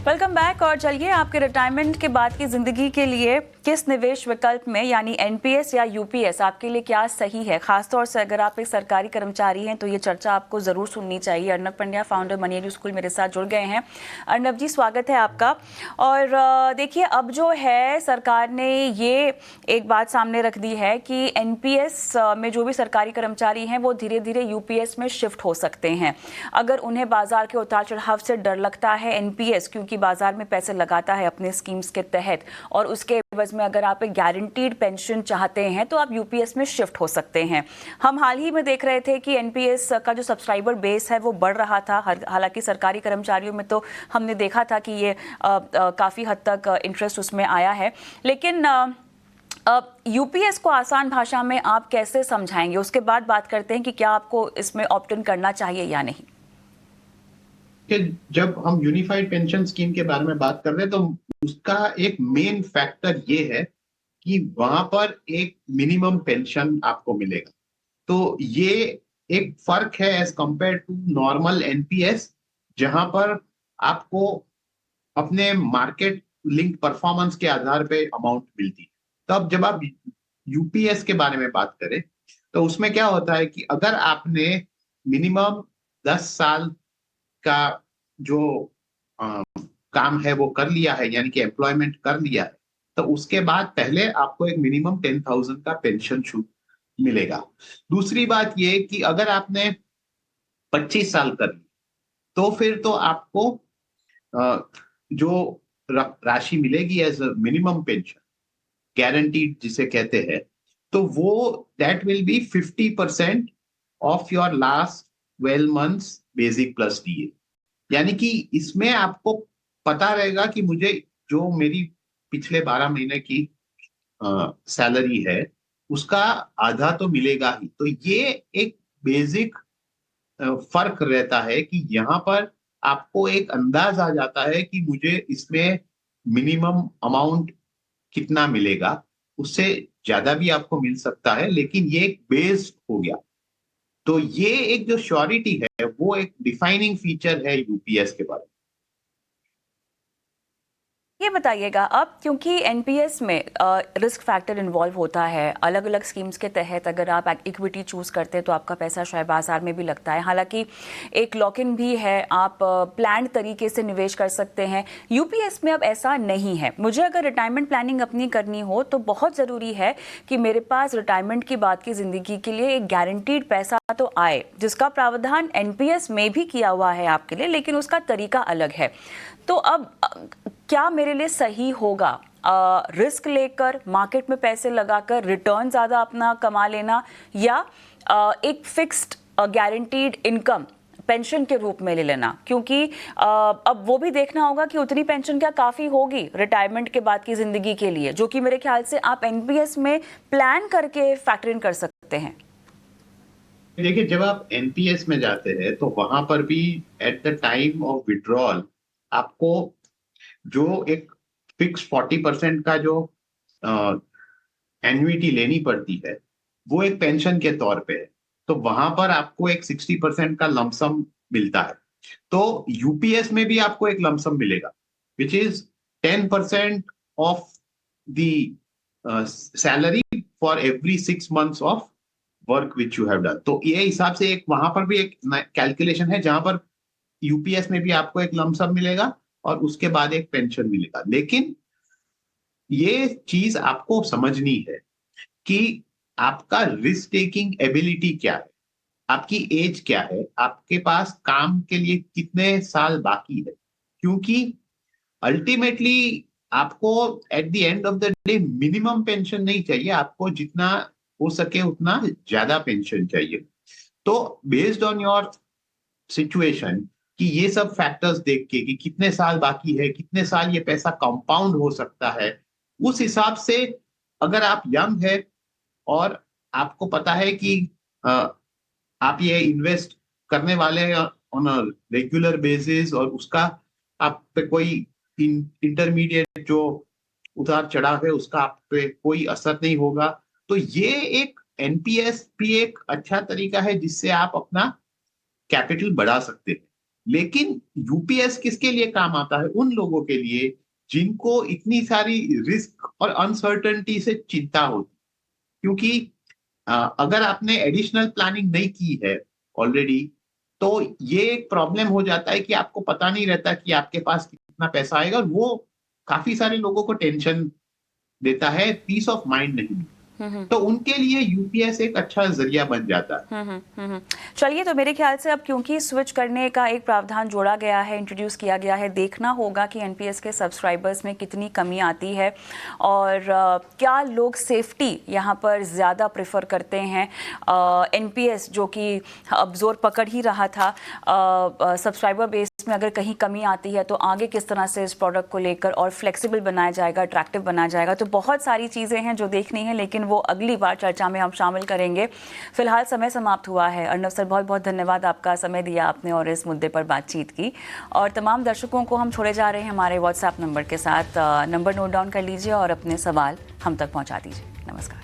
Welcome back. और चलिए आपके रिटायरमेंट के बाद की जिंदगी के लिए किस निवेश विकल्प में यानी एनपीएस या यूपीएस आपके लिए क्या सही है। खासतौर से अगर आप एक सरकारी कर्मचारी हैं तो ये चर्चा आपको जरूर सुननी चाहिए। Arnab Pandya, founder money edu school, मेरे साथ जुड़ गए हैं। अर्नब जी, स्वागत है आपका। और देखिए, अब जो है सरकार ने ये एक बात सामने रख दी है कि एनपीएस में जो भी सरकारी कर्मचारी हैं वो धीरे धीरे यूपीएस में शिफ्ट हो सकते हैं अगर उन्हें बाजार के उतार चढ़ाव से डर लगता है। एनपीएस क्योंकि बाजार में पैसे लगाता है अपने स्कीम्स के तहत, और उसके एवज में अगर आप एक गारंटीड पेंशन चाहते हैं तो आप यूपीएस में शिफ्ट हो सकते हैं। हम हाल ही में देख रहे थे कि एनपीएस का जो सब्सक्राइबर बेस है वो बढ़ रहा था। हालांकि सरकारी कर्मचारियों में तो हमने देखा था कि ये काफ़ी हद तक इंटरेस्ट उसमें आया है। लेकिन यूपीएस को आसान भाषा में आप कैसे समझाएंगे, उसके बाद बात करते हैं कि क्या आपको इसमें ऑप्ट इन करना चाहिए या नहीं। कि जब हम यूनिफाइड पेंशन स्कीम के बारे में बात कर रहे हैं तो उसका एक मेन फैक्टर ये है कि वहां पर एक मिनिमम पेंशन आपको मिलेगा। तो ये एक फर्क है as compare to normal NPS, जहां पर आपको अपने मार्केट लिंक परफॉर्मेंस के आधार पे अमाउंट मिलती है। तब जब आप यूपीएस के बारे में बात करें तो उसमें क्या होता है कि अगर आपने मिनिमम 10 साल का जो काम है वो कर लिया है, यानी कि एम्प्लॉयमेंट कर लिया है, तो उसके बाद पहले आपको एक मिनिमम 10,000 का पेंशन मिलेगा। दूसरी बात ये कि अगर आपने 25 साल कर ली तो फिर तो आपको जो राशि मिलेगी एज मिनिमम पेंशन गारंटीड जिसे कहते हैं, तो वो that will be 50% of your last 12 months basic plus DA. यानी कि इसमें आपको पता रहेगा कि मुझे जो मेरी पिछले 12 महीने की सैलरी है उसका आधा तो मिलेगा ही। तो ये एक बेसिक फर्क रहता है कि यहाँ पर आपको एक अंदाज आ जाता है कि मुझे इसमें मिनिमम अमाउंट कितना मिलेगा। उससे ज्यादा भी आपको मिल सकता है, लेकिन ये एक बेस हो गया। तो ये एक जो श्योरिटी है वो एक डिफाइनिंग फीचर है यूपीएस के बारे में। ये बताइएगा अब, क्योंकि एनपीएस में रिस्क फैक्टर इन्वॉल्व होता है, अलग अलग स्कीम्स के तहत अगर आप इक्विटी चूज करते हैं तो आपका पैसा शायद बाजार में भी लगता है। हालांकि एक लॉक इन भी है, आप प्लान तरीके से निवेश कर सकते हैं। यूपीएस में अब ऐसा नहीं है। मुझे अगर रिटायरमेंट प्लानिंग अपनी करनी हो तो बहुत ज़रूरी है कि मेरे पास रिटायरमेंट की बात की ज़िंदगी के लिए एक गारंटीड पैसा तो आए, जिसका प्रावधान एनपीएस में भी किया हुआ है आपके लिए, लेकिन उसका तरीका अलग है। तो अब क्या मेरे लिए सही होगा रिस्क लेकर मार्केट में पैसे लगाकर रिटर्न ज़्यादा अपना कमा लेना, या एक फिक्स्ड गारंटीड इनकम पेंशन के रूप में ले लेना? क्योंकि अब वो भी देखना होगा कि उतनी पेंशन क्या काफ़ी होगी रिटायरमेंट के बाद की ज़िंदगी के लिए, जो कि मेरे ख्याल से आप एनपीएस में प्लान करके फैक्टर इन कर सकते हैं। देखिए, जब आप एनपीएस में जाते हैं तो वहां पर भी at the time of withdrawal आपको जो एक फिक्स 40% का जो एन्युइटी लेनी पड़ती है वो एक पेंशन के तौर पे है। तो वहां पर आपको एक 60% का लमसम मिलता है। तो यूपीएस में भी आपको एक लमसम मिलेगा which is 10% of the salary for every 6 months of work which you have done. तो ये हिसाब से एक वहां पर भी एक कैलकुलेशन है जहां पर यूपीएस में भी आपको एक लमसम मिलेगा और उसके बाद एक पेंशन मिलेगा। लेकिन ये चीज आपको समझनी है कि आपका रिस्क टेकिंग एबिलिटी क्या है, आपकी एज क्या है, आपके पास काम के लिए कितने साल बाकी है। क्योंकि अल्टीमेटली आपको at the end of the day minimum pension नहीं चाहिए, आपको जितना हो सके उतना ज्यादा पेंशन चाहिए। तो बेस्ड ऑन योर सिचुएशन कि ये सब फैक्टर्स देख के कि कितने साल बाकी है, कितने साल ये पैसा कंपाउंड हो सकता है, उस हिसाब से अगर आप यंग है और आपको पता है कि आप ये इन्वेस्ट करने वाले हैं ऑन अ रेगुलर बेसिस और उसका आप पे कोई इंटरमीडिएट जो उतार चढ़ाव है उसका आप पे कोई असर नहीं होगा, तो ये एक एनपीएस भी एक अच्छा तरीका है जिससे आप अपना कैपिटल बढ़ा सकते हैं। लेकिन यूपीएस किसके लिए काम आता है? उन लोगों के लिए जिनको इतनी सारी रिस्क और अनसर्टेनिटी से चिंता होती, क्योंकि अगर आपने एडिशनल प्लानिंग नहीं की है ऑलरेडी, तो ये एक प्रॉब्लम हो जाता है कि आपको पता नहीं रहता कि आपके पास कितना पैसा आएगा, और वो काफी सारे लोगों को टेंशन देता है, पीस ऑफ माइंड नहीं। तो उनके लिए यूपीएस एक अच्छा जरिया बन जाता है। चलिए, तो मेरे ख्याल से अब क्योंकि स्विच करने का एक प्रावधान जोड़ा गया है, इंट्रोड्यूस किया गया है, देखना होगा कि एनपीएस के सब्सक्राइबर्स में कितनी कमी आती है और क्या लोग सेफ्टी यहाँ पर ज़्यादा प्रेफर करते हैं। एनपीएस जो कि अब जोर पकड़ ही रहा था, सब्सक्राइबर बेस में अगर कहीं कमी आती है तो आगे किस तरह से इस प्रोडक्ट को लेकर और फ्लेक्सिबल बनाया जाएगा, अट्रैक्टिव बनाया जाएगा। तो बहुत सारी चीज़ें हैं जो देखनी है, लेकिन वो अगली बार चर्चा में हम शामिल करेंगे। फिलहाल समय समाप्त हुआ है। अर्नव सर, बहुत बहुत धन्यवाद, आपका समय दिया आपने और इस मुद्दे पर बातचीत की। और तमाम दर्शकों को हम छोड़े जा रहे हैं हमारे व्हाट्सएप नंबर के साथ। नंबर नोट डाउन कर लीजिए और अपने सवाल हम तक पहुँचा दीजिए। नमस्कार।